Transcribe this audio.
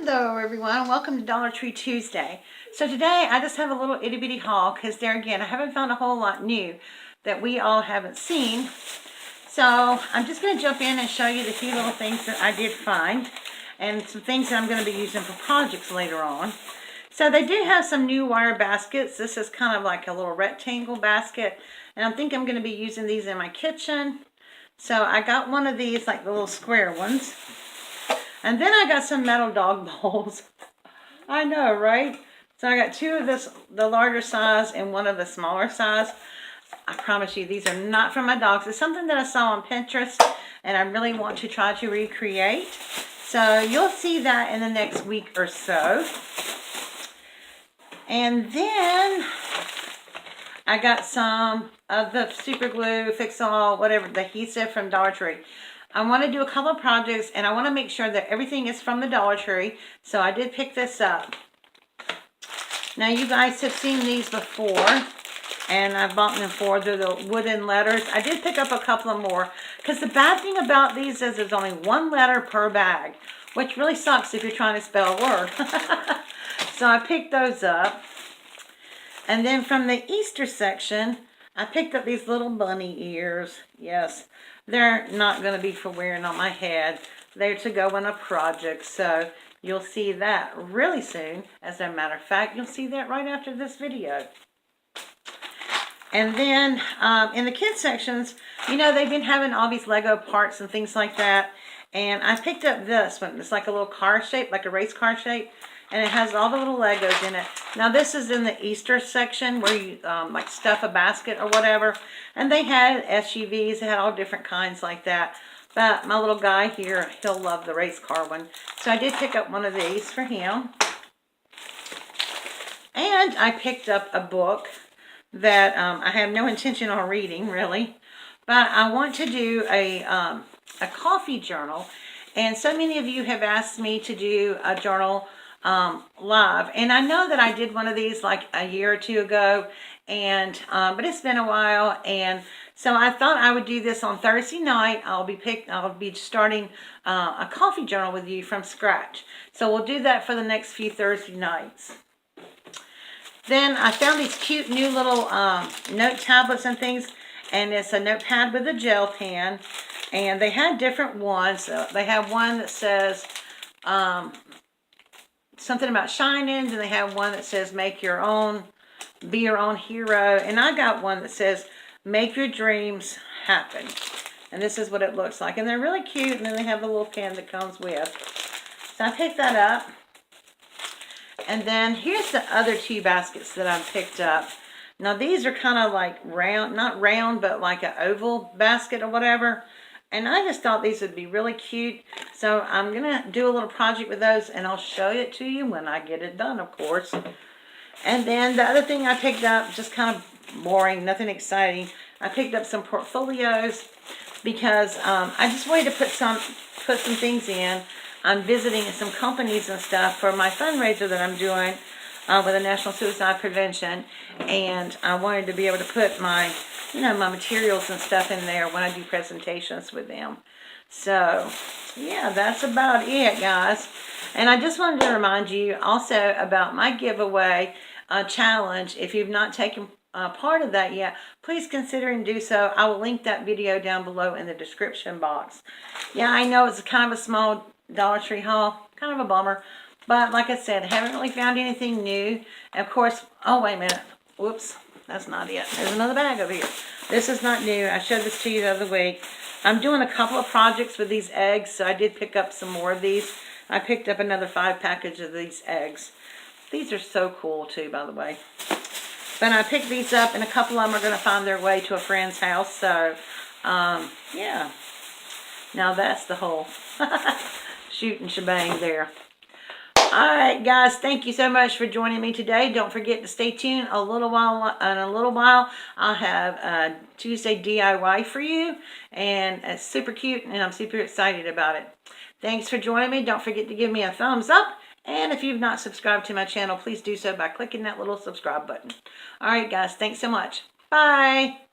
Hello everyone, welcome to Dollar Tree Tuesday. So today I just have a little itty bitty haul because there again I haven't found a whole lot new that we all haven't seen. So I'm just going to jump in and show you the few little things that I did find and some things that I'm going to be using for projects later on. So they do have some new wire baskets. This is kind of like a little rectangle basket, and I think I'm going to be using these in my kitchen. So I got one of these, like the little square ones. And then I got some metal dog bowls. I know, right? So I got two of this, the larger size, and one of the smaller size. I promise you, these are not from my dogs. It's something that I saw on Pinterest, and I really want to try to recreate. So you'll see that in the next week or so. And then I got some of the super glue, fix-all, whatever, the adhesive from Dollar Tree. I want to do a couple of projects, and I want to make sure that everything is from the Dollar Tree. So I did pick this up. Now you guys have seen these before, and I've bought them before. They're the wooden letters. I did pick up a couple of more, because the bad thing about these is there's only one letter per bag, which really sucks if you're trying to spell a word. So I picked those up. And then from the Easter section, I picked up these little bunny ears. Yes, they're not going to be for wearing on my head. They're to go in a project. So you'll see that really soon. As a matter of fact, you'll see that right after this video. And then in the kids sections, you know, they've been having all these Lego parts and things like that. And I picked up this one. It's like a little car shape, like a race car shape. And it has all the little Legos in it. Now this is in the Easter section where you like stuff a basket or whatever. And they had SUVs, they had all different kinds like that. But my little guy here, he'll love the race car one. So I did pick up one of these for him. And I picked up a book that I have no intention on reading really. But I want to do a coffee journal. And so many of you have asked me to do a journal live, and I know that I did one of these like a year or two ago, and but it's been a while, and so I thought I would do this on Thursday night. I'll be starting a coffee journal with you from scratch, so we'll do that for the next few Thursday nights. Then I found these cute new little note tablets and things, and it's a notepad with a gel pen, and they had different ones. They have one that says something about shine-ins, and they have one that says make your own, be your own hero, and I got one that says make your dreams happen, and this is what it looks like, and they're really cute. And then they have the little pen that comes with, so I picked that up. And then here's the other two baskets that I picked up. Now these are kind of like round, not round, but like an oval basket or whatever. And I just thought these would be really cute. So I'm going to do a little project with those, and I'll show it to you when I get it done, of course. And then the other thing I picked up, just kind of boring, nothing exciting. I picked up some portfolios because I just wanted to put some things in. I'm visiting some companies and stuff for my fundraiser that I'm doing with the National Suicide Prevention. And I wanted to be able to put my my materials and stuff in there when I do presentations with them. So, yeah, that's about it, guys. And I just wanted to remind you also about my giveaway challenge. If you've not taken part of that yet, please consider and do so. I will link that video down below in the description box. Yeah, I know it's kind of a small Dollar Tree haul, kind of a bummer. But like I said, I haven't really found anything new. And of course, oh, wait a minute. Whoops. That's not it. There's another bag over here. This is not new. I showed this to you the other week. I'm doing a couple of projects with these eggs, so I did pick up some more of these. I picked up another 5 packages of these eggs. These are so cool too, by the way. But I picked these up, and a couple of them are going to find their way to a friend's house. So, yeah. Now that's the whole shooting shebang there. Alright guys, thank you so much for joining me today. Don't forget to stay tuned. In a little while I'll have a Tuesday DIY for you, and it's super cute, and I'm super excited about it. Thanks for joining me. Don't forget to give me a thumbs up, and if you've not subscribed to my channel, please do so by clicking that little subscribe button. Alright guys, thanks so much. Bye!